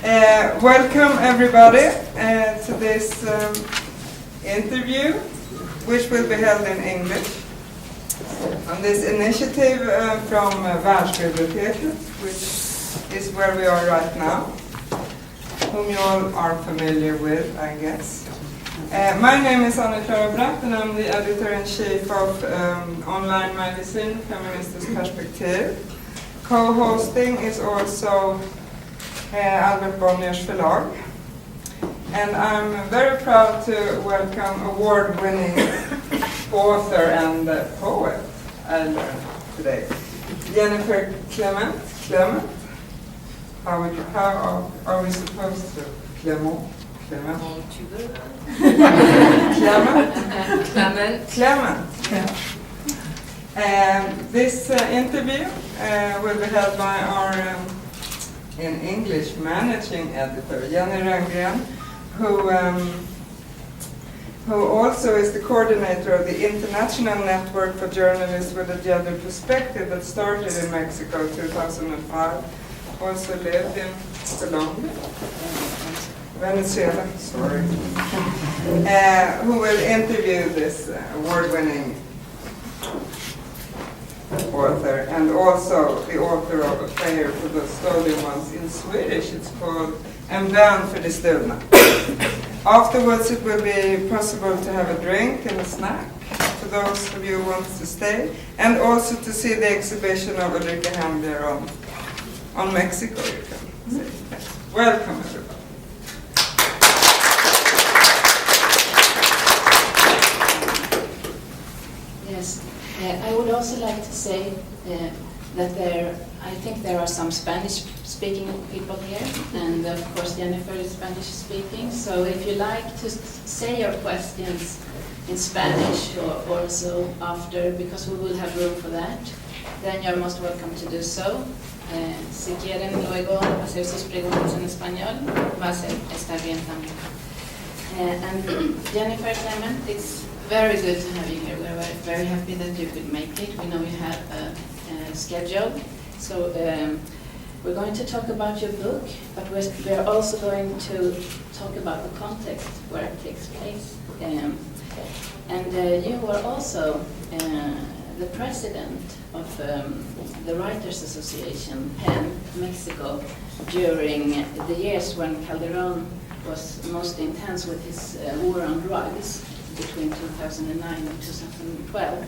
Welcome everybody to this interview, which will be held in English. On this initiative from Världsbiblioteket, which is where we are right now, whom you all are familiar with, I guess. My name is Jenny Rönngren, and I'm the editor-in-chief of online magazine Feministiskt Perspektiv. Co-hosting is also Albert Bonnier's Förlag. And I'm very proud to welcome award-winning author and poet I learned today, Jennifer Clement. How are we supposed to? Clement. This interview will be held by our, in English, managing editor, Jenny Rönngren, who also is the coordinator of the International Network for Journalists with a Gender Perspective that started in Mexico 2005, also lived in Colombia, Venezuela, sorry, who will interview this award-winning author, and also the author of a prayer for the stolen ones. In Swedish it's called En bön för de stulna. Afterwards it will be possible to have a drink and a snack for those of you who want to stay, and also to see the exhibition of Ulrika Hembier on Mexico, you can say. Welcome everybody. Yes, I would also like to say that I think there are some Spanish-speaking people here, and of course Jennifer is Spanish-speaking, so if you like to say your questions in Spanish or also after, because we will have room for that, then you're most welcome to do so. Si quieren luego hacer sus preguntas en español, va a estar bien también. And Jennifer Clement, it's very good to have you here. We're very happy that you could make it. We know you have a schedule. So we're going to talk about your book, but we're also going to talk about the context where it takes place. And you were also the president of the Writers Association, PEN, Mexico, during the years when Calderón was most intense with his war on drugs between 2009 and 2012.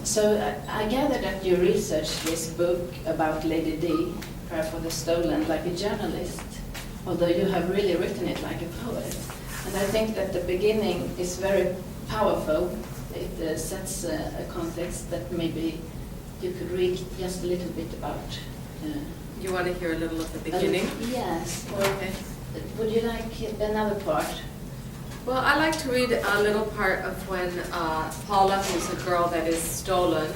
So I gather that you researched this book about Lady D, Prayer for the Stolen, like a journalist, although you have really written it like a poet. And I think that the beginning is very powerful. It sets a context that maybe you could read just a little bit about. You want to hear a little of the beginning? Yes. Or okay. Would you like another part? Well, I like to read a little part of when Paula, who's a girl that is stolen,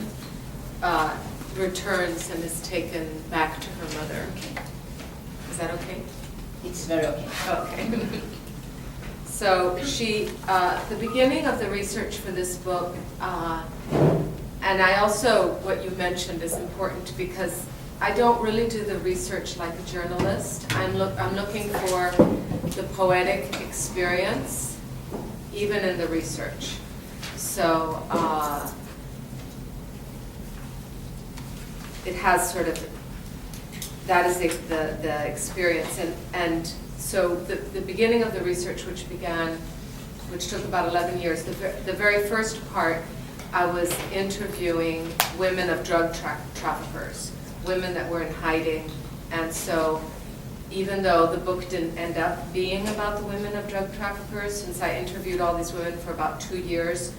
returns and is taken back to her mother. Okay. Is that okay? It's very okay. Okay. So the beginning of the research for this book, and I also, what you mentioned is important because I don't really do the research like a journalist. I'm looking for the poetic experience, even in the research. So it has sort of, that is the experience. And so the beginning of the research, which took about 11 years, the very first part, I was interviewing women of drug traffickers, women that were in hiding. And so even though the book didn't end up being about the women of drug traffickers, since I interviewed all these women for about 2 years,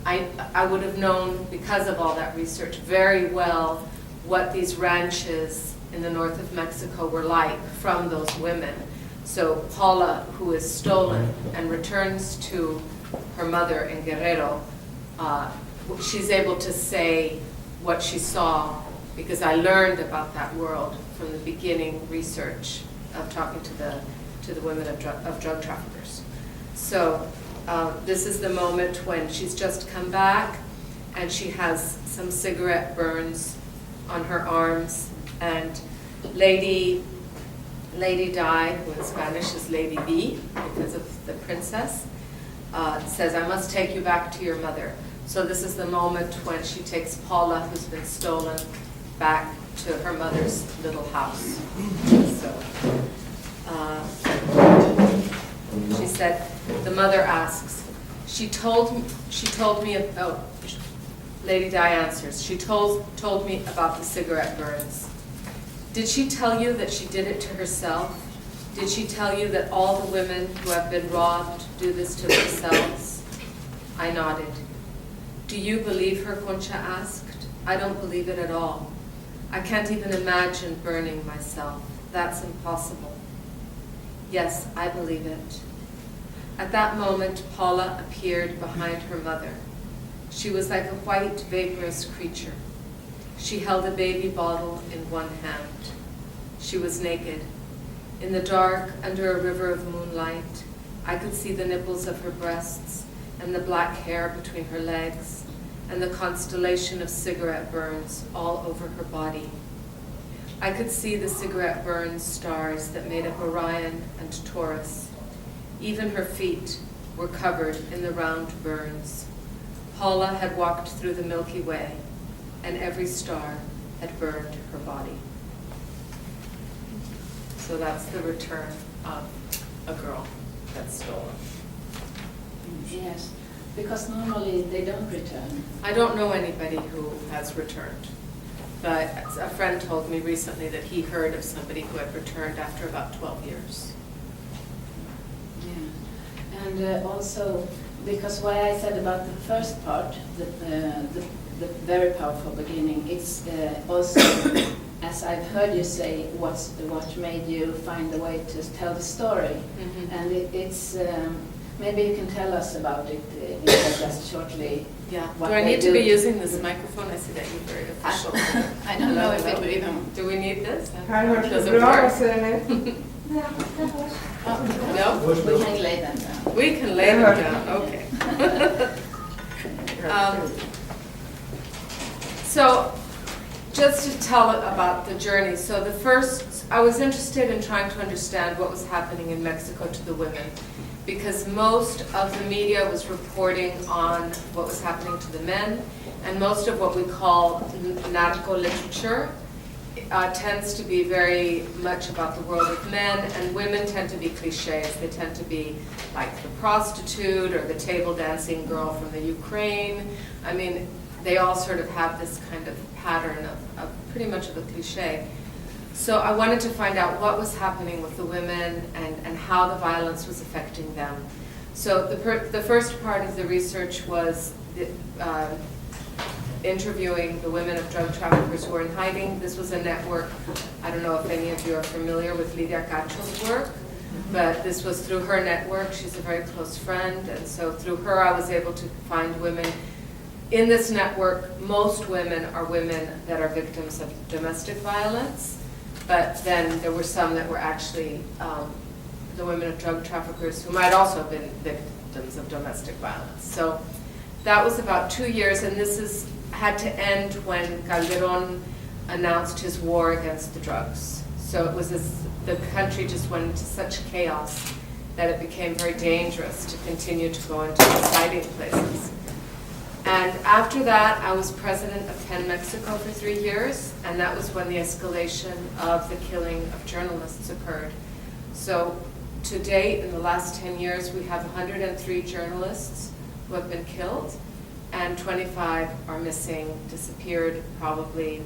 I would have known, because of all that research, very well what these ranches in the north of Mexico were like from those women. So Paula, who is stolen and returns to her mother in Guerrero, she's able to say what she saw, because I learned about that world from the beginning research of talking to the women of drug traffickers. So this is the moment when she's just come back and she has some cigarette burns on her arms, and Lady Lady Di, who in Spanish is Lady B, because of the princess, says, I must take you back to your mother. So this is the moment when she takes Paula, who's been stolen, back to her mother's little house. So she said, the mother asks, she told me about, Lady Di answers, she told me about the cigarette burns. Did she tell you that she did it to herself? Did she tell you that all the women who have been robbed do this to themselves? I nodded. Do you believe her, Concha asked. I don't believe it at all. I can't even imagine burning myself. That's impossible. Yes, I believe it. At that moment, Paula appeared behind her mother. She was like a white, vaporous creature. She held a baby bottle in one hand. She was naked. In the dark, under a river of moonlight, I could see the nipples of her breasts and the black hair between her legs and the constellation of cigarette burns all over her body. I could see the cigarette burn stars that made up Orion and Taurus. Even her feet were covered in the round burns. Paula had walked through the Milky Way, and every star had burned her body. So that's the return of a girl that's stolen. Yes, because normally they don't return. I don't know anybody who has returned, but a friend told me recently that he heard of somebody who had returned after about 12 years. Yeah, and also because what I said about the first part, the very powerful beginning, it's also, as I've heard you say, what made you find a way to tell the story. Mm-hmm. And it's, maybe you can tell us about it just shortly. Yeah. Do I need to be using this microphone? I see that you're very official. I don't know if it will even... Do we need this? Här hörs Does det it bra, work? säger ni? No? We can lay them down. We can lay them down, okay. So, just to tell about the journey. So I was interested in trying to understand what was happening in Mexico to the women, because most of the media was reporting on what was happening to the men, and most of what we call narco literature tends to be very much about the world of men, and women tend to be cliches. They tend to be like the prostitute or the table dancing girl from the Ukraine. I mean, they all sort of have this kind of pattern of pretty much of a cliche. So I wanted to find out what was happening with the women and how the violence was affecting them. So the first part of the research was interviewing the women of drug traffickers who were in hiding. This was a network. I don't know if any of you are familiar with Lidia Cacho's work, but this was through her network. She's a very close friend, and so through her I was able to find women. In this network, most women are women that are victims of domestic violence, but then there were some that were actually the women of drug traffickers who might also have been victims of domestic violence. So that was about 2 years, and this had to end when Calderón announced his war against the drugs. So it was the country just went into such chaos that it became very dangerous to continue to go into these hiding places. And after that, I was president of PEN Mexico for 3 years, and that was when the escalation of the killing of journalists occurred. So to date, in the last 10 years, we have 103 journalists who have been killed, and 25 are missing, disappeared, probably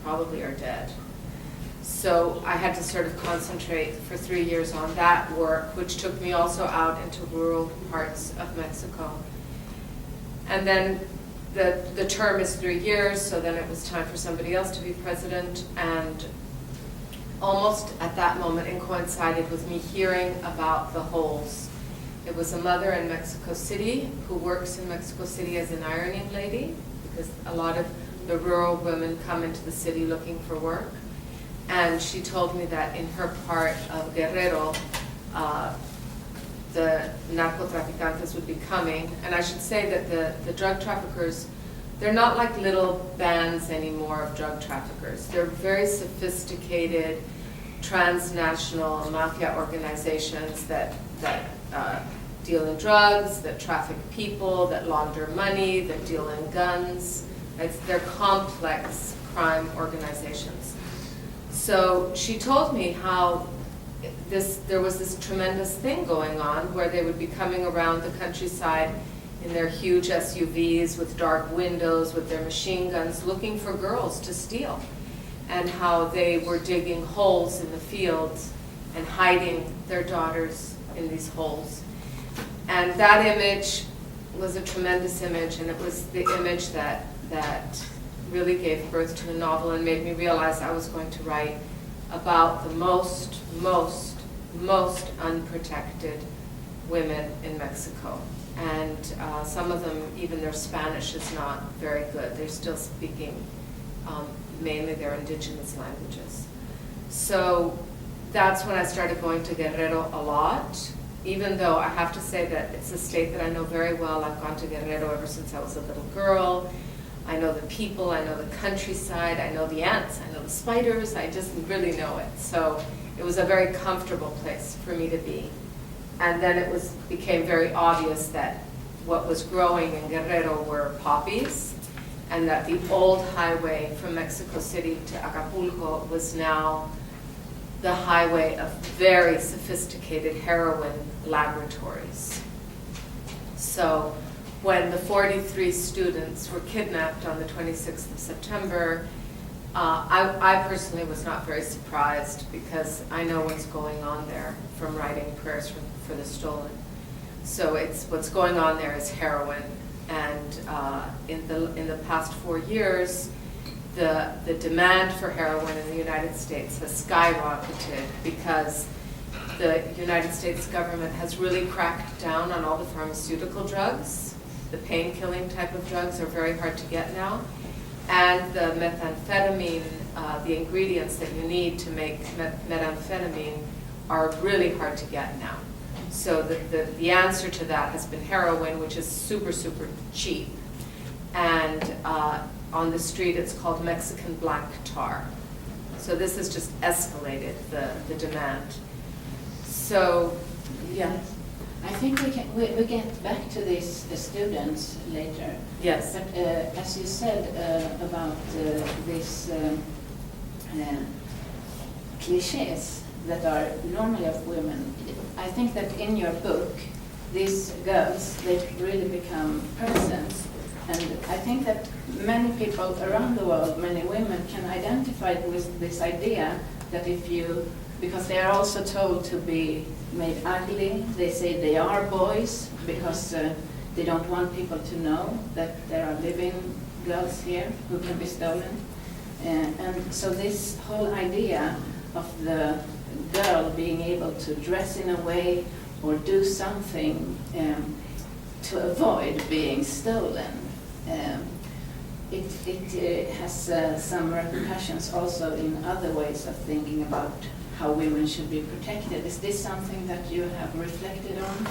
are dead. So I had to sort of concentrate for 3 years on that work, which took me also out into rural parts of Mexico. And then the term is 3 years, so then it was time for somebody else to be president, and almost at that moment it coincided with me hearing about the holes. It was a mother in Mexico City who works in Mexico City as an ironing lady, because a lot of the rural women come into the city looking for work. And she told me that in her part of Guerrero, the narcotraficantes would be coming. And I should say that the drug traffickers, they're not like little bands anymore of drug traffickers. They're very sophisticated transnational mafia organizations that deal in drugs, that traffic people, that launder money, that deal in guns. They're complex crime organizations. So she told me how there was this tremendous thing going on where they would be coming around the countryside in their huge SUVs with dark windows, with their machine guns, looking for girls to steal, and how they were digging holes in the fields and hiding their daughters in these holes. And that image was a tremendous image, and it was the image that really gave birth to a novel and made me realize I was going to write about the most unprotected women in Mexico. And some of them, even their Spanish is not very good. They're still speaking mainly their indigenous languages. So that's when I started going to Guerrero a lot, even though I have to say that it's a state that I know very well. I've gone to Guerrero ever since I was a little girl. I know the people, I know the countryside, I know the ants, I know the spiders, I just really know it. So it was a very comfortable place for me to be. And then it became very obvious that what was growing in Guerrero were poppies, and that the old highway from Mexico City to Acapulco was now the highway of very sophisticated heroin laboratories. So when the 43 students were kidnapped on the 26th of September, I personally was not very surprised because I know what's going on there from writing Prayers for the Stolen. So what's going on there is heroin, and in the past 4 years, the demand for heroin in the United States has skyrocketed because the United States government has really cracked down on all the pharmaceutical drugs. The pain-killing type of drugs are very hard to get now. And the methamphetamine, the ingredients that you need to make methamphetamine are really hard to get now. So the answer to that has been heroin, which is super, super cheap. And on the street, it's called Mexican black tar. So this has just escalated the demand. So, yeah. I think we get back to these students later. Yes. But as you said about these cliches that are normally of women, I think that in your book, these girls, they really become persons. And I think that many people around the world, many women, can identify with this idea that because they are also told to be made ugly, they say they are boys because they don't want people to know that there are living girls here who can be stolen. And so this whole idea of the girl being able to dress in a way or do something to avoid being stolen, it has some repercussions also in other ways of thinking about how women should be protected. Is this something that you have reflected on?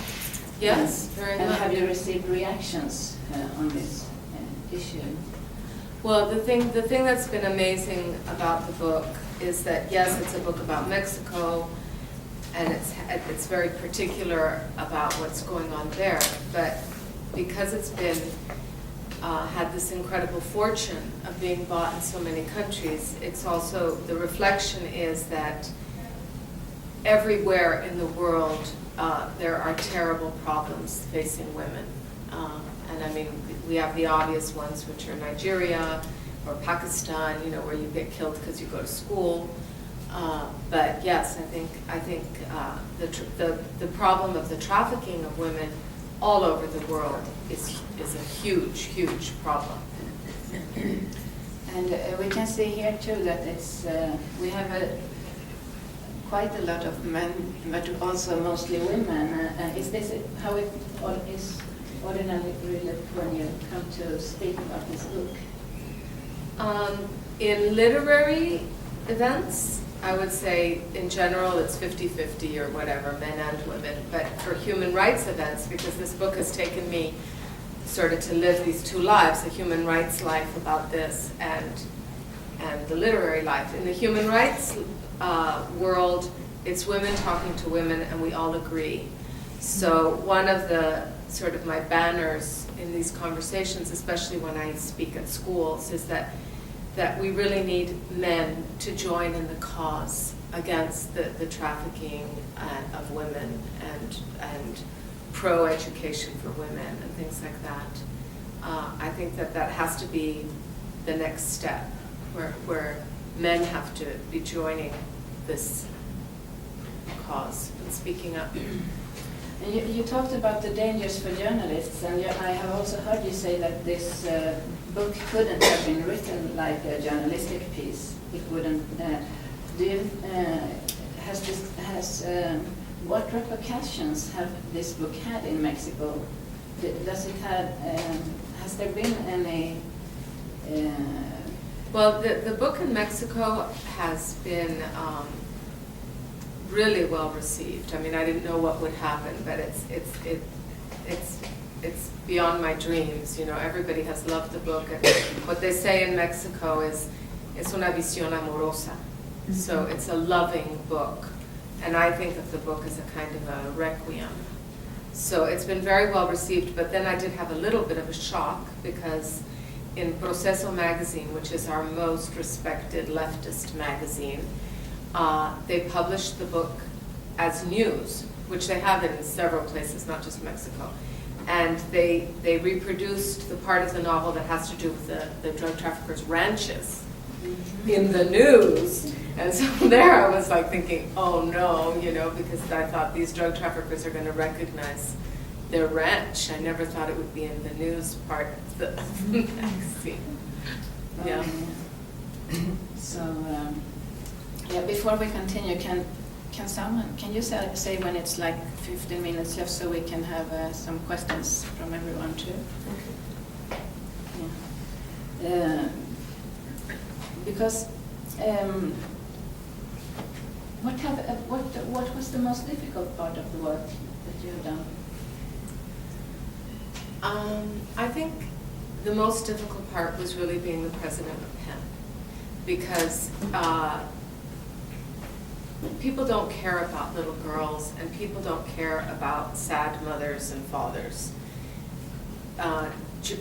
Yes, very much. And have you received reactions on this issue? Well, the thing that's been amazing about the book is that, yes, it's a book about Mexico, and it's very particular about what's going on there, but because it's been had this incredible fortune of being bought in so many countries, it's also, the reflection is that everywhere in the world there are terrible problems facing women. And I mean, we have the obvious ones, which are Nigeria or Pakistan, where you get killed because you go to school. But yes, I think the problem of the trafficking of women all over the world is a huge, huge problem. And we can see here too that it's we have quite a lot of men, but also mostly women. Is this how it is ordinarily when you come to speak about this book? In literary events, I would say in general it's 50-50 or whatever, men and women. But for human rights events, because this book has taken me sort of to live these two lives, a human rights life about this and the literary life. In the human rights world, it's women talking to women, and we all agree. So one of the sort of my banners in these conversations, especially when I speak at schools, is that we really need men to join in the cause against the trafficking of women and pro-education for women and things like that. I think that has to be the next step, where men have to be joining this cause and speaking up. And you talked about the dangers for journalists, and I have also heard you say that this book couldn't have been written like a journalistic piece. It wouldn't. What repercussions have this book had in Mexico? Does it have? Has there been any? Well, the book in Mexico has been really well received. I mean, I didn't know what would happen, but it's beyond my dreams. You know, everybody has loved the book, and what they say in Mexico is una visión amorosa. So it's a loving book, and I think of the book as a kind of a requiem. So it's been very well received, but then I did have a little bit of a shock, because in Proceso magazine, which is our most respected leftist magazine, they published the book as news, which they have in several places, not just Mexico. And they reproduced the part of the novel that has to do with the drug traffickers' ranches in the news. And so there I was like thinking, oh no, you know, because I thought these drug traffickers are going to recognize their ranch. I never thought it would be in the news part of the magazine. Yeah. Yeah, before we continue, can you say when it's like 15 minutes left, so we can have some questions from everyone too? Yeah. Because what was the most difficult part of the work that you have done? I think the most difficult part was really being the president of PEN, because people don't care about little girls, and people don't care about sad mothers and fathers.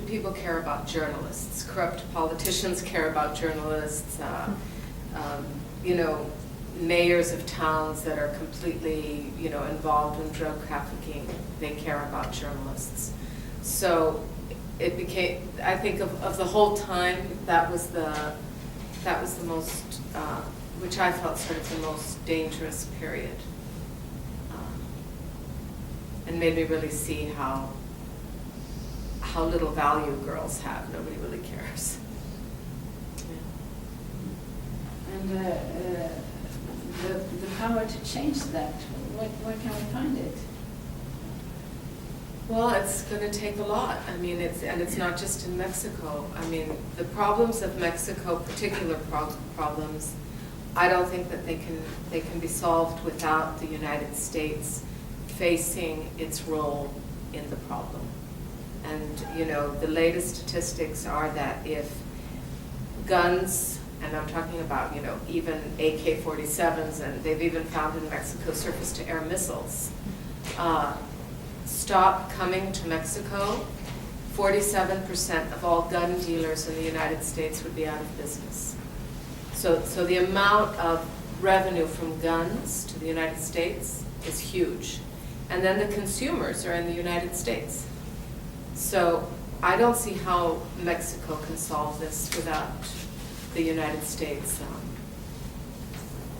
People care about journalists. Corrupt politicians care about journalists. You know, mayors of towns that are completely, you know, involved in drug trafficking, they care about journalists. So it became, I think of the whole time, that was the most, which I felt sort of the most dangerous period, and made me really see how little value girls have. Nobody really cares. Yeah. And the power to change that, where can we find it? Well, it's going to take a lot. I mean, it's not just in Mexico. I mean, the problems of Mexico, particular problems, I don't think that they can be solved without the United States facing its role in the problem. And, you know, the latest statistics are that if guns, and I'm talking about, you know, even AK-47s, and they've even found in Mexico surface-to-air missiles, stop coming to Mexico, 47% of all gun dealers in the United States would be out of business. So the amount of revenue from guns to the United States is huge. And then the consumers are in the United States. So I don't see how Mexico can solve this without the United States,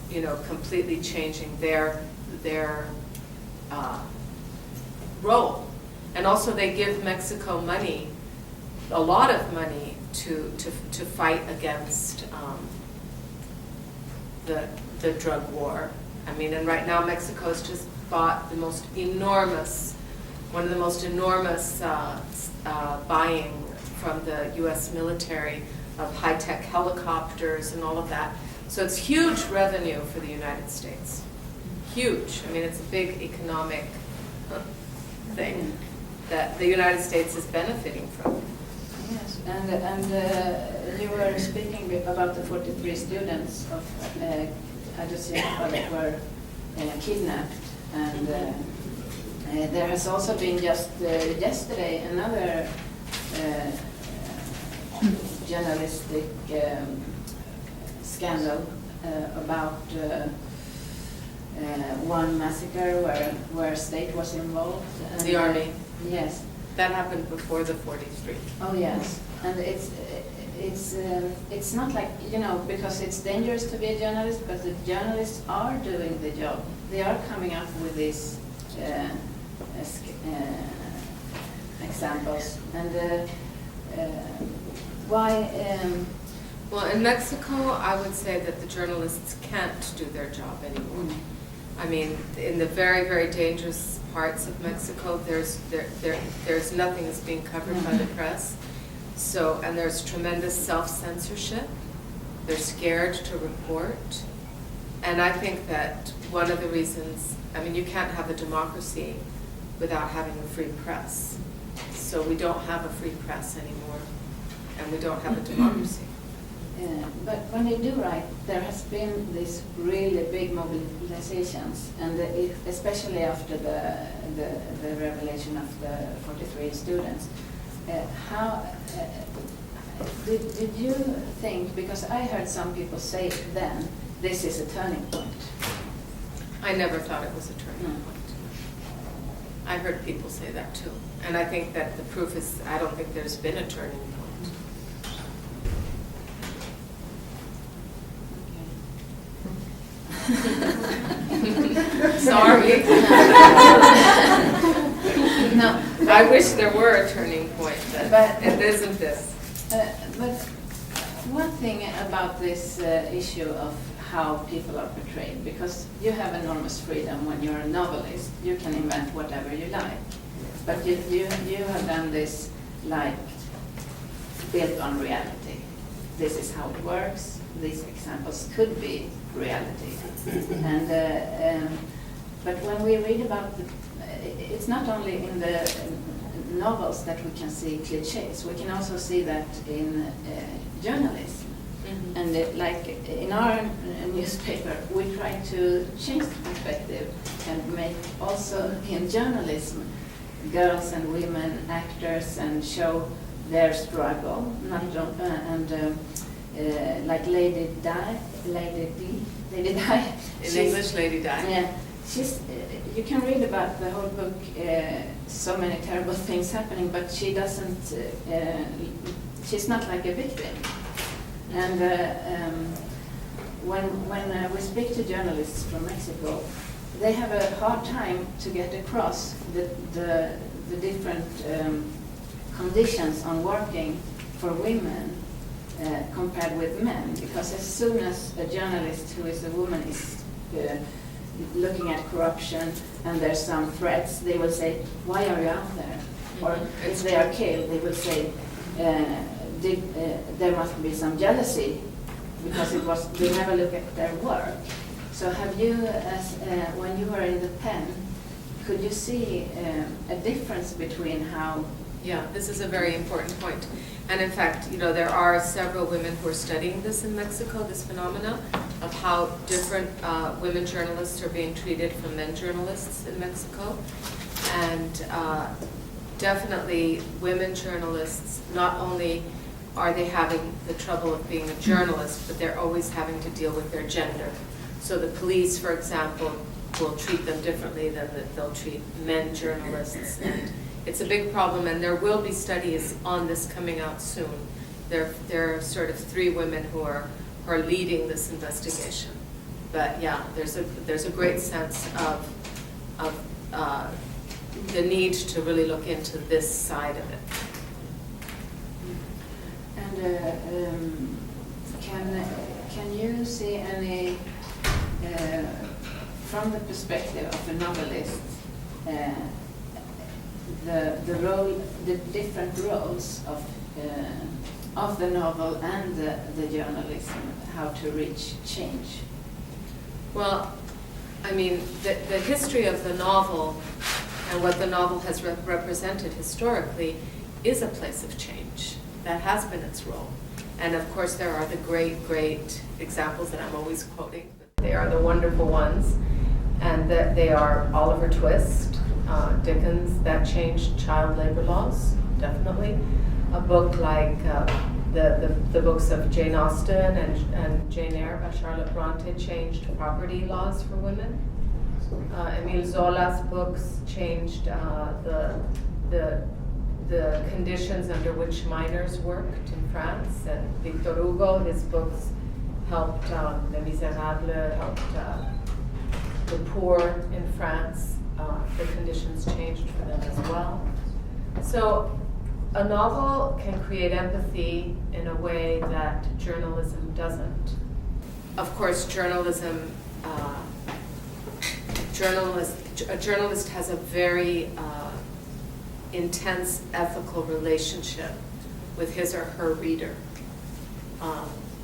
you know, completely changing their role. And also they give Mexico money, a lot of money, to fight against the drug war. I mean, and right now Mexico has just bought the most enormous, one of the most enormous buying from the U.S. military of high-tech helicopters and all of that. So it's huge revenue for the United States. Huge. I mean, it's a big economic thing that the United States is benefiting from. Yes, and you were speaking about the 43 students Jennifer that were kidnapped, and there has also been just yesterday another journalistic scandal about one massacre where state was involved. And, The army. Yes. That happened before the 43. Oh yes, and it's not like, you know, because it's dangerous to be a journalist, but the journalists are doing the job. They are coming up with these examples, and why? Well, in Mexico, I would say that the journalists can't do their job anymore. I mean, in the very, very dangerous parts of Mexico, there's nothing that's being covered by the press. So, and there's tremendous self-censorship. They're scared to report. And I think that one of the reasons, I mean, you can't have a democracy without having a free press. So we don't have a free press anymore, and we don't have a democracy. But when you do write, there has been these really big mobilizations, and especially after the revelation of the 43 students. How did you think, because I heard some people say then, this is a turning point? I never thought it was a turning point. I heard people say that too. And I think that the proof is, I don't think there's been a turning point. Sorry. No. I wish there were a turning point, but it isn't this. But one thing about this issue of how people are portrayed, because you have enormous freedom when you're a novelist. You can invent whatever you like. But you have done this like built on reality. This is how it works. These examples could be reality. And but when we read about it's not only in the novels that we can see cliches. We can also see that in journalism. Mm-hmm. And like in our newspaper, we try to change the perspective and make also in journalism girls and women actors and show their struggle. Not like Lady Di. In English, Lady Di. Yeah, you can read about the whole book. So many terrible things happening, but she doesn't. She's not like a victim. And when we speak to journalists from Mexico, they have a hard time to get across the different conditions on working for women compared with men. Because as soon as a journalist who is a woman is looking at corruption and there's some threats, they will say, "Why are you out there?" Or if they are killed, they will say, there must be some jealousy because they never look at their work. So have you, when you were in the PEN, could you see a difference between how? Yeah, this is a very important point. And in fact, there are several women who are studying this in Mexico, this phenomena of how different women journalists are being treated from men journalists in Mexico. And definitely women journalists, not only are they having the trouble of being a journalist, but they're always having to deal with their gender. So the police, for example, will treat them differently than they'll treat men journalists. And it's a big problem, and there will be studies on this coming out soon. There are sort of 3 women who are leading this investigation. But yeah, there's a great sense of the need to really look into this side of it. And can you see any, from the perspective of a novelist, the different roles of the novel and the journalism, how to reach change? Well, I mean, the history of the novel and what the novel has represented historically is a place of change. That has been its role. And of course there are the great, great examples that I'm always quoting. They are the wonderful ones, and that they are Oliver Twist, Dickens, that changed child labor laws, definitely. A book like the books of Jane Austen and Jane Eyre by Charlotte Bronte changed property laws for women. Emile Zola's books changed the conditions under which minors worked in France, and Victor Hugo, his books helped Les Miserables, helped the poor in France. The conditions changed for them as well. So a novel can create empathy in a way that journalism doesn't. Of course, a journalist has a very intense ethical relationship with his or her reader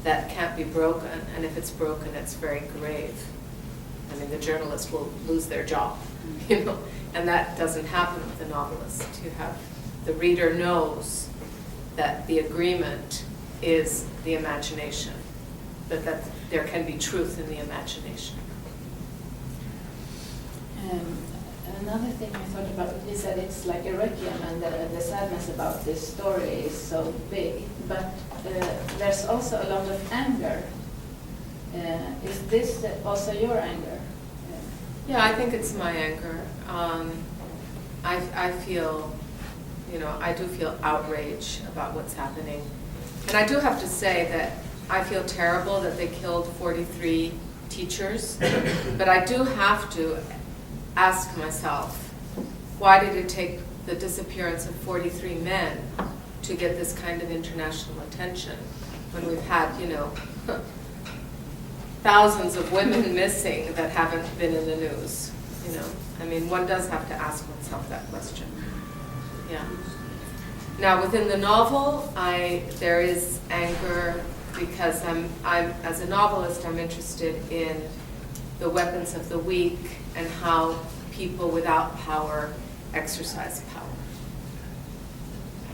that can't be broken, and if it's broken, it's very grave. I mean, the journalist will lose their job, you know, and that doesn't happen with the novelist. You have, the reader knows that the agreement is the imagination, that there can be truth in the imagination. Another thing I thought about is that it's like a requiem, and the sadness about this story is so big, but there's also a lot of anger. Is this also your anger? Yeah, I think it's my anger. I feel, you know, I do feel outrage about what's happening. And I do have to say that I feel terrible that they killed 43 teachers, but I do have to ask myself, why did it take the disappearance of 43 men to get this kind of international attention when we've had, you know, thousands of women missing that haven't been in the news, you know? I mean, one does have to ask oneself that question. Yeah. Now, within the novel, there is anger because I'm as a novelist, I'm interested in the weapons of the weak and how people without power exercise power.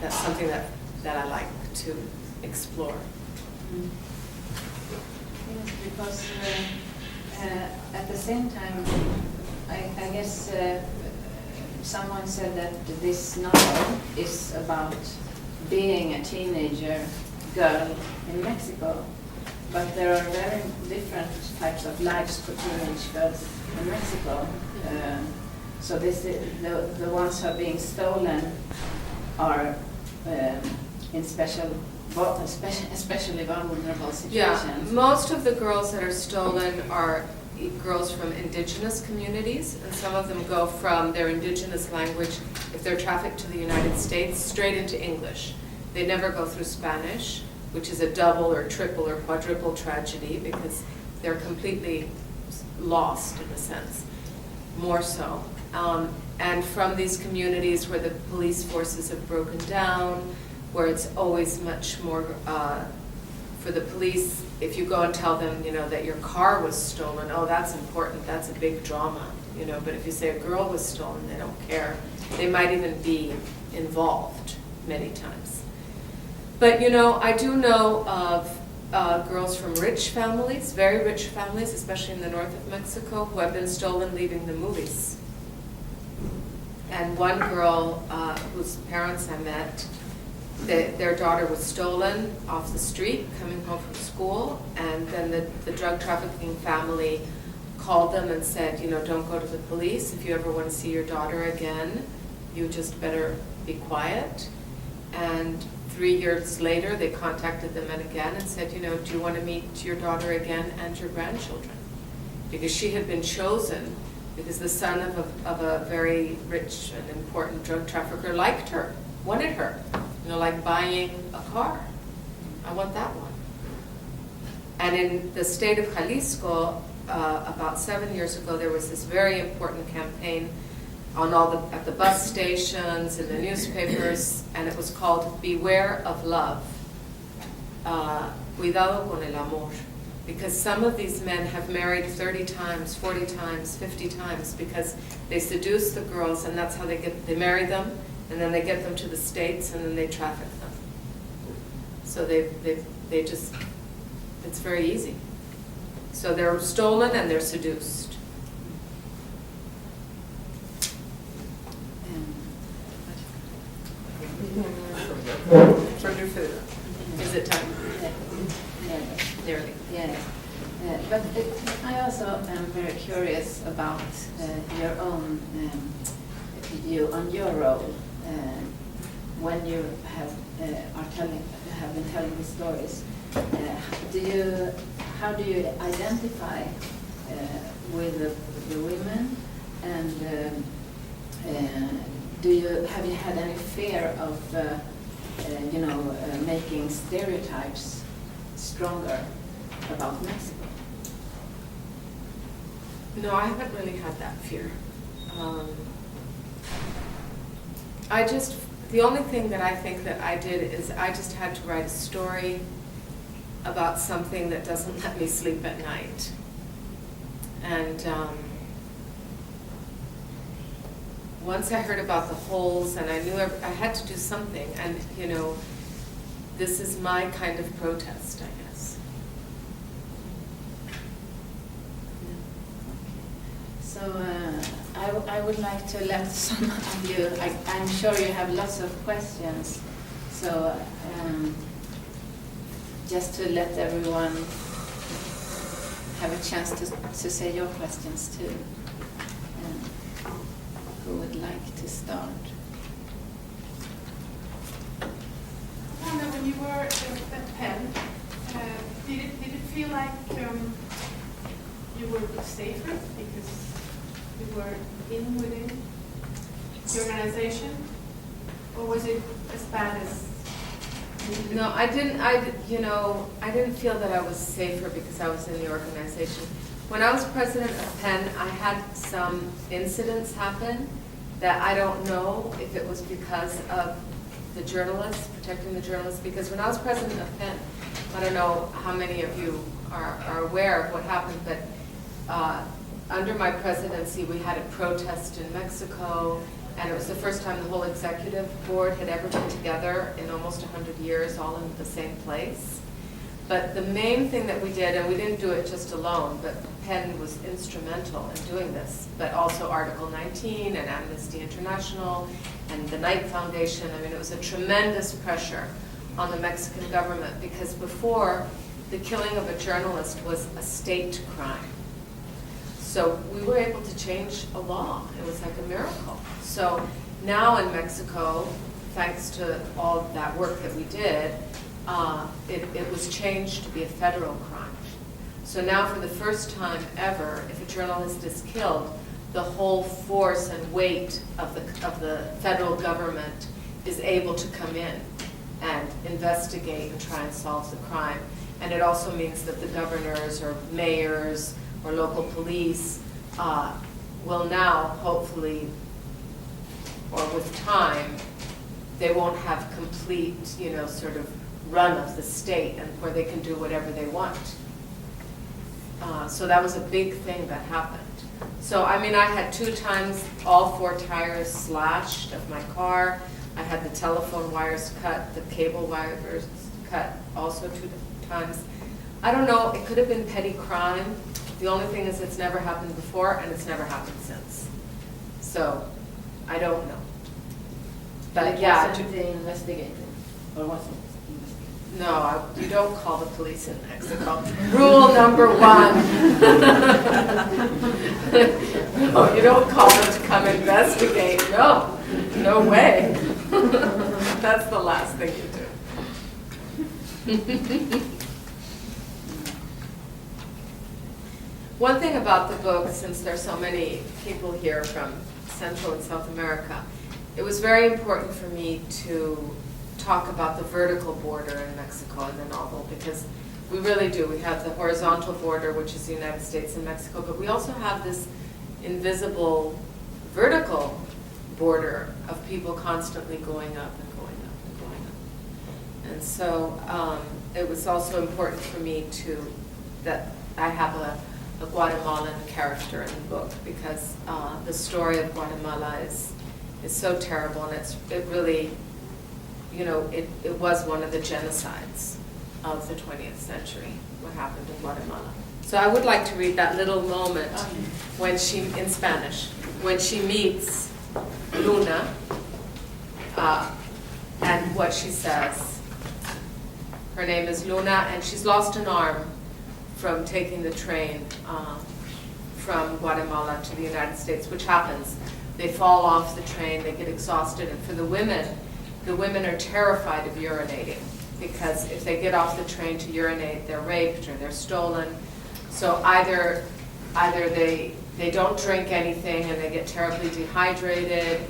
That's something that I like to explore. Mm. Yes, because at the same time, I guess someone said that this novel is about being a teenager girl in Mexico, but there are very different types of lives for teenage girls in Mexico. So this is, the ones who are being stolen are in especially vulnerable situations. Yeah, most of the girls that are stolen are girls from indigenous communities, and some of them go from their indigenous language, if they're trafficked to the United States, straight into English. They never go through Spanish, which is a double or triple or quadruple tragedy because they're completely lost in a sense, more so. And from these communities where the police forces have broken down, where it's always much more, for the police, if you go and tell them, you know, that your car was stolen, oh, that's important, that's a big drama, you know, but if you say a girl was stolen, they don't care. They might even be involved many times. But, you know, I do know of girls from rich families, very rich families, especially in the north of Mexico, who have been stolen leaving the movies. And one girl whose parents I met, their daughter was stolen off the street coming home from school, and then the drug trafficking family called them and said, you know, don't go to the police. If you ever want to see your daughter again, you just better be quiet. And 3 years later, they contacted them again and said, you know, do you want to meet your daughter again and your grandchildren? Because she had been chosen because the son of a very rich and important drug trafficker liked her, wanted her. You know, like buying a car. I want that one. And in the state of Jalisco, about 7 years ago, there was this very important campaign on at the bus stations, in the newspapers, and it was called Beware of Love. Cuidado con el amor. Because some of these men have married 30 times, 40 times, 50 times, because they seduce the girls, and that's how they marry them, and then they get them to the States, and then they traffic them. So they just, it's very easy. So they're stolen and they're seduced. Is it time? Nearly. Yeah. But I also am very curious about your own view on your role when you have been telling the stories. How do you identify with the women, and have you had any fear of making stereotypes stronger about Mexico? No, I haven't really had that fear. The only thing that I think that I did is I just had to write a story about something that doesn't let me sleep at night. And once I heard about the holes, and I knew I had to do something, and this is my kind of protest, I guess. So I would like to let some of you, I'm sure you have lots of questions, so just to let everyone have a chance to say your questions too. Who would like to start? Anna, when you were at PEN, did it feel like you were a bit safer because you were within the organization, or was it as bad as? No, I didn't feel that I was safer because I was in the organization. When I was president of PEN, I had some incidents happen that I don't know if it was because of the journalists, protecting the journalists, because when I was president of PEN, I don't know how many of you are aware of what happened, but under my presidency, we had a protest in Mexico, and it was the first time the whole executive board had ever been together in almost 100 years, all in the same place. But the main thing that we did, and we didn't do it just alone, but PEN was instrumental in doing this, but also Article 19 and Amnesty International and the Knight Foundation. I mean, it was a tremendous pressure on the Mexican government, because before, the killing of a journalist was a state crime. So we were able to change a law. It was like a miracle. So now in Mexico, thanks to all of that work that we did, it was changed to be a federal crime. So now for the first time ever, if a journalist is killed, the whole force and weight of the federal government is able to come in and investigate and try and solve the crime. And it also means that the governors or mayors or local police will now, hopefully, or with time, they won't have complete, sort of run of the state, and where they can do whatever they want. So that was a big thing that happened. So, I mean, I had 2 times all 4 tires slashed of my car. I had the telephone wires cut, the cable wires cut also 2 times. I don't know, it could have been petty crime. The only thing is it's never happened before, and it's never happened since. So, I don't know. But yeah. Wasn't they investigated? Or was it? No, you don't call the police in Mexico. Rule number 1. No, you don't call them to come investigate. No, no way. That's the last thing you do. One thing about the book, since there's so many people here from Central and South America, it was very important for me to talk about the vertical border in Mexico in the novel, because we really do. We have the horizontal border, which is the United States and Mexico, but we also have this invisible vertical border of people constantly going up and going up and going up. And so it was also important for me that I have a Guatemalan character in the book, because the story of Guatemala is so terrible, and it really, it was one of the genocides of the 20th century, what happened in Guatemala. So I would like to read that little moment when she, in Spanish, when she meets Luna, and what she says. Her name is Luna, and she's lost an arm from taking the train from Guatemala to the United States, which happens. They fall off the train, they get exhausted, and for the women are terrified of urinating, because if they get off the train to urinate, they're raped or they're stolen. So either they don't drink anything and they get terribly dehydrated.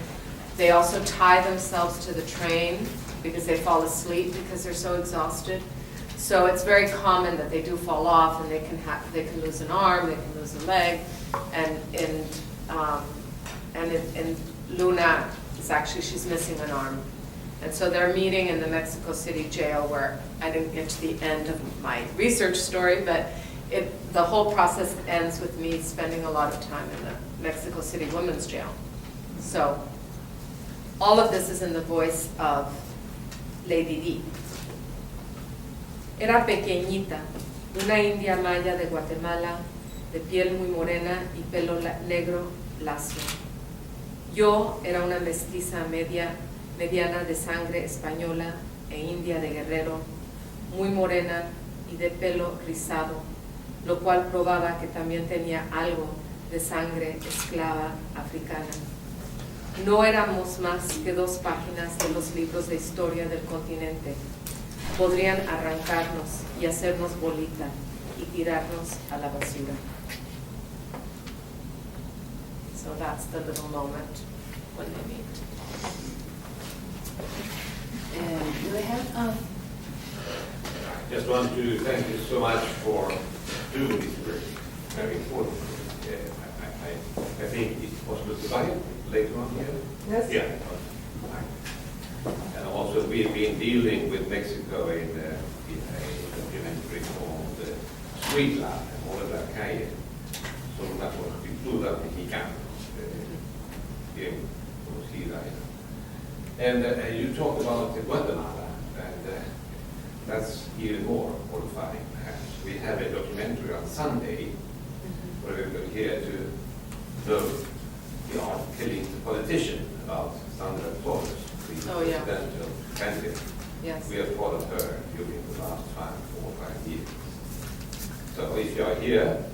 They also tie themselves to the train because they fall asleep because they're so exhausted. So it's very common that they do fall off, and they can lose an arm, they can lose a leg, and in Luna, she's missing an arm. And so they're meeting in the Mexico City jail, where I didn't get to the end of my research story, but the whole process ends with me spending a lot of time in the Mexico City women's jail. So all of this is in the voice of Lady D. Era pequeñita, una india maya de Guatemala, de piel muy morena y pelo negro lacio. Yo era una mestiza mediana de sangre española e india de Guerrero, muy morena y de pelo rizado, lo cual probaba que también tenía algo de sangre esclava africana. No éramos más que 2 páginas de los libros de historia del continente. Podrían arrancarnos y hacernos bolita y tirarnos a la basura. So that's the little moment when they meet. Do we have? Just want to thank you so much for doing this work. Very important. I think it's possible to buy it later on here. Yes. Yeah. And also we've been dealing with Mexico in a documentary called Street Lab, omedelbart. Så that's what we do that mexicano. And you talked about Guatemala, and that's even more horrifying perhaps. We have a documentary on Sunday where we're going here to know the killing the politician about Sandra Torres, the presidential candidate. Yes. We have followed her during the last 4 or 5 years. So if you are here,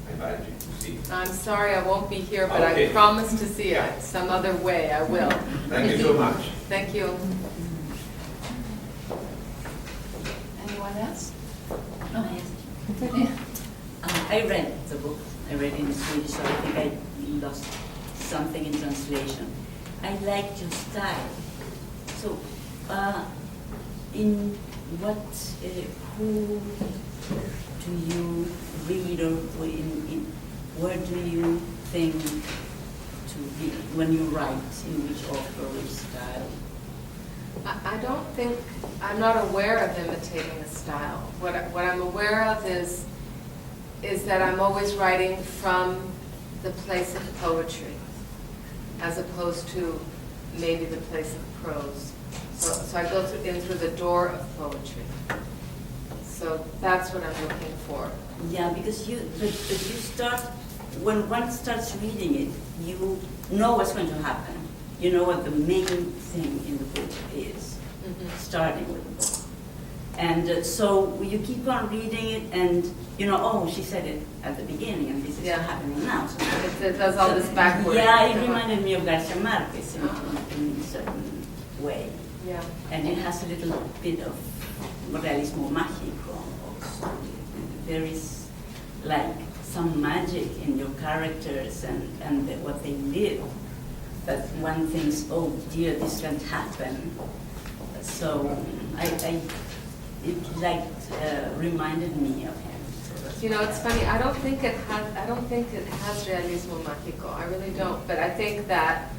I invite you to see it. I'm sorry I won't be here, but Okay. I promise to see it some other way. I will. Thank you so much. Thank you. Anyone else? Oh, yes. I read the book. I read it in Swedish, so I think I lost something in translation. I liked your style. So, in what, who do you read, or where do you think to be when you write, in which author, which style? I don't think, I'm not aware of imitating a style. What I'm aware of is that I'm always writing from the place of poetry, as opposed to maybe the place of prose. So I go in through the door of poetry. So that's what I'm looking for. Yeah, because but you start, when one starts reading it, you know what's going to happen. You know what the main thing in the book is, starting with the book. And so you keep on reading it, and you know, oh, she said it at the beginning, and this is happening now. So It does all this backwards. Yeah, it reminded me of Garcia Marquez in a certain way. Yeah. And it has a little bit of realismo mágico also. There is like some magic in your characters and what they live. That one thinks, oh dear, this can't happen. So it reminded me of him. You know, it's funny. I don't think it has realismo mágico. I really don't. But I think that,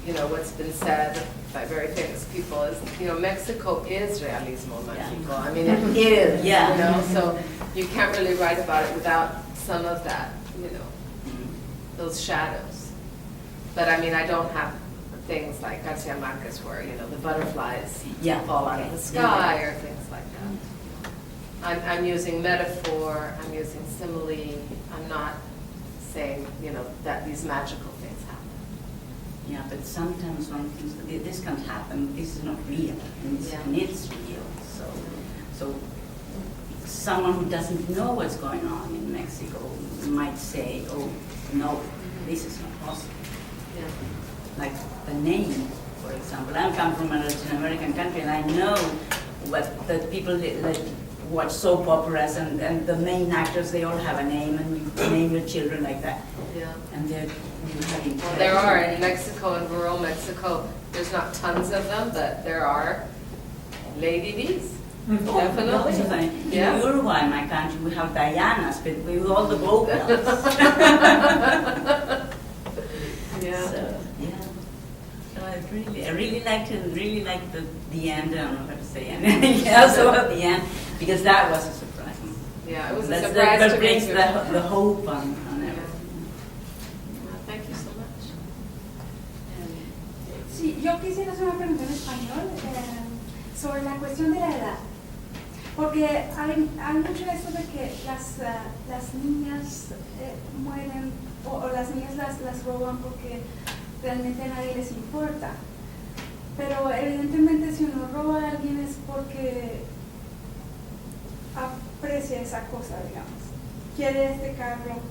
you know, what's been said by very famous people is, you know, Mexico is realismo mágico. I mean, it is. You know, so you can't really write about it without some of that, you know, those shadows. But I mean, I don't have things like Garcia Marquez where, you know, the butterflies fall out of the sky or things like that. I'm using metaphor, I'm using simile, I'm not saying, that these magical things happen. Yeah, but sometimes when things, this can happen, this is not real, and it's real. So someone who doesn't know what's going on in Mexico might say, oh, no, this is not possible. Yeah. Like the name, for example. I come from a Latin American country, and I know that people like watch soap operas, and the main actors, they all have a name, and you name your children like that. Yeah. And they're having. Well, there are in Mexico, in rural Mexico, there's not tons of them, but there are Lady D's. Definitely. In Uruguay, my country, we have Dianas, but with all the vocals. Yeah. So, yeah. So I really liked the end. I don't know how to say anything else about the end, because that was a surprise. Yeah, it was a That's surprise that to me brings too. the hope on everything. Well, thank you so much. Sí, yo quisiera hacer una pregunta en español sobre la cuestión de la edad. Porque hay mucho eso de que las niñas mueren o las niñas las roban porque realmente a nadie les importa. Pero evidentemente si uno roba a alguien es porque aprecia esa cosa, digamos. Quiere este carro.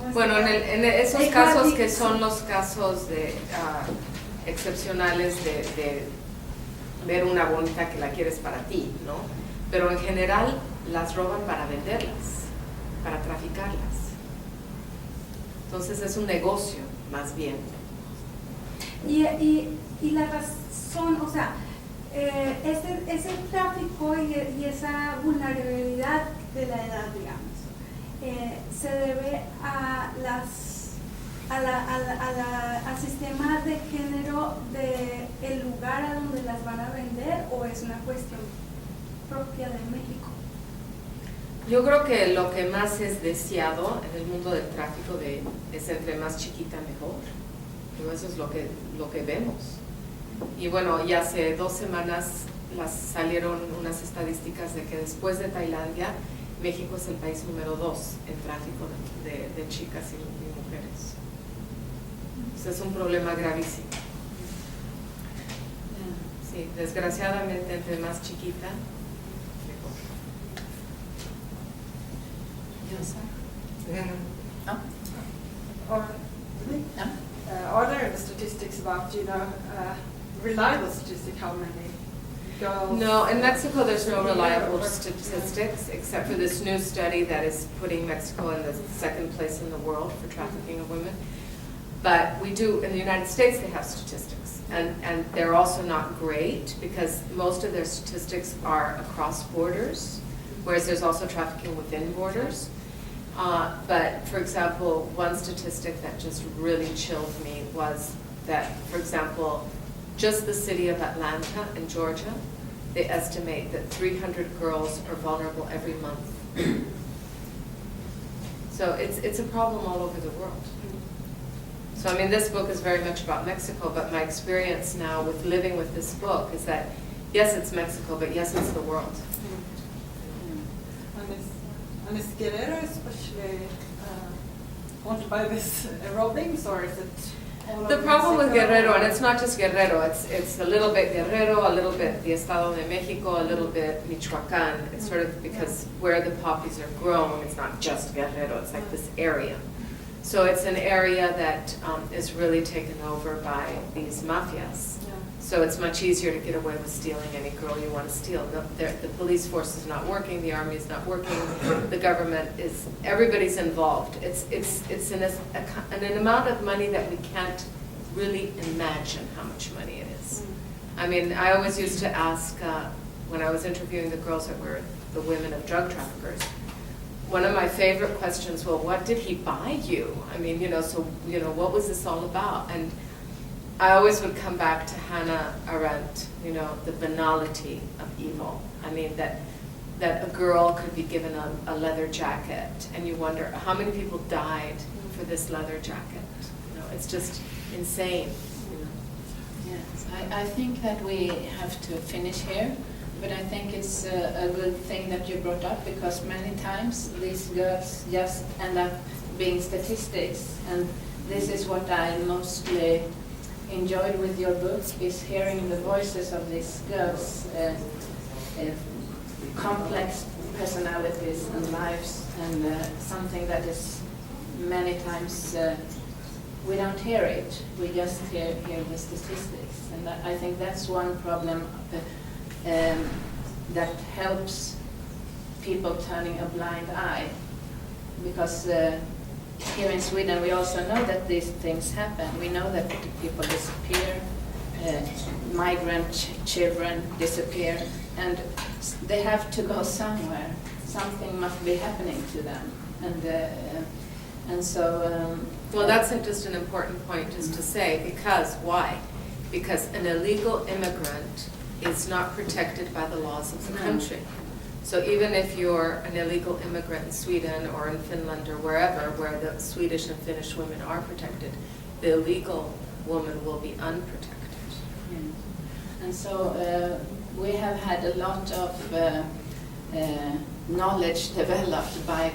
No, Bueno, en esos casos que son los casos de excepcionales de ver una bonita que la quieres para ti, ¿no? Pero en general las roban para venderlas, para traficarlas. Entonces es un negocio, más bien. Y la razón, o sea, ese tráfico y esa vulnerabilidad de la edad, digamos, se debe al sistema de género del lugar a donde las van a vender, o es una cuestión propia de México. Yo creo que lo que más es deseado en el mundo del tráfico es entre más chiquita mejor. Pero eso es lo que vemos. Y bueno, ya hace 2 semanas salieron unas estadísticas de que después de Tailandia, México es el país número 2 en tráfico de chicas y mujeres. Eso es un problema gravísimo. Sí, desgraciadamente entre más chiquita, mejor. Are there statistics about, reliable statistics, how many girls? No, in Mexico there's no reliable statistics except for this new study that is putting Mexico in the 2nd place in the world for trafficking of women. But we do, in the United States they have statistics, and they're also not great because most of their statistics are across borders, whereas there's also trafficking within borders. But for example, one statistic that just really chilled me was that, for example, just the city of Atlanta in Georgia, they estimate that 300 girls are vulnerable every month. So it's a problem all over the world. So I mean, this book is very much about Mexico, but my experience now with living with this book is that, yes, it's Mexico, but yes, it's the world. And is Guerrero especially haunted by this robbings, or is it all The over problem with Mexico? Guerrero, and it's not just Guerrero, it's a little bit Guerrero, a little bit the Estado de Mexico, a little bit Michoacán. It's sort of because where the poppies are grown, it's not just Guerrero, it's like this area. So it's an area that is really taken over by these mafias. Yeah. So it's much easier to get away with stealing any girl you want to steal. The police force is not working, the army is not working, the government is, everybody's involved. It's an amount of money that we can't really imagine how much money it is. I mean, I always used to ask, when I was interviewing the girls that were the women of drug traffickers, one of my favorite questions, well, what did he buy you? I mean, what was this all about? And I always would come back to Hannah Arendt, the banality of evil. I mean, that a girl could be given a leather jacket, and you wonder how many people died for this leather jacket. It's just insane. Yes, I think that we have to finish here. but I think it's a good thing that you brought up, because many times these girls just end up being statistics, and this is what I mostly enjoyed with your book, is hearing the voices of these girls, complex personalities and lives, and something that is many times we don't hear it, we just hear the statistics. And I think that's one problem that helps people turning a blind eye, because here in Sweden we also know that these things happen. We know that people disappear, migrant children disappear, and they have to go somewhere. Something must be happening to them, and so. Well, that's just an important point, just to say, because why? Because an illegal immigrant is not protected by the laws of the country. So even if you're an illegal immigrant in Sweden or in Finland or wherever, where the Swedish and Finnish women are protected, the illegal woman will be unprotected. And so we have had a lot of knowledge developed by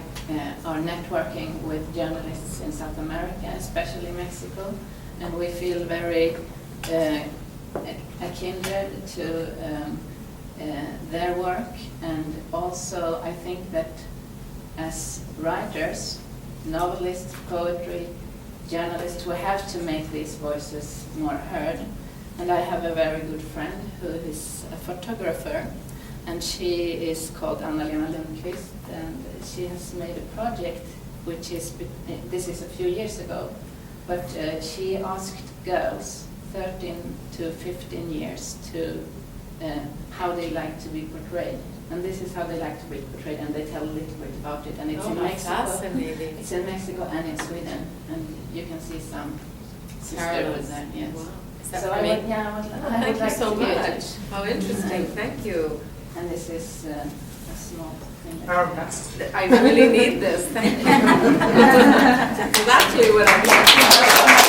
our networking with journalists in South America, especially Mexico, and we feel very kindred to their work. And also I think that as writers, novelists, poetry, journalists, we have to make these voices more heard. And I have a very good friend who is a photographer, and she is called Anna-Lena Lundqvist, and she has made a project which is, this is a few years ago, but she asked girls 13 to 15 years to how they like to be portrayed. And this is how they like to be portrayed, and they tell a little bit about it. And it's in Mexico. Fascinating. It's in Mexico and in Sweden, and you can see some sisterhoods there. Yes. Wow. Is that So for I me? would, yeah, I would, Oh, I thank would you like so to give much. it. How interesting. Thank you. And this is a small thing. Our best. I really need this. Thank you. That's actually what I'm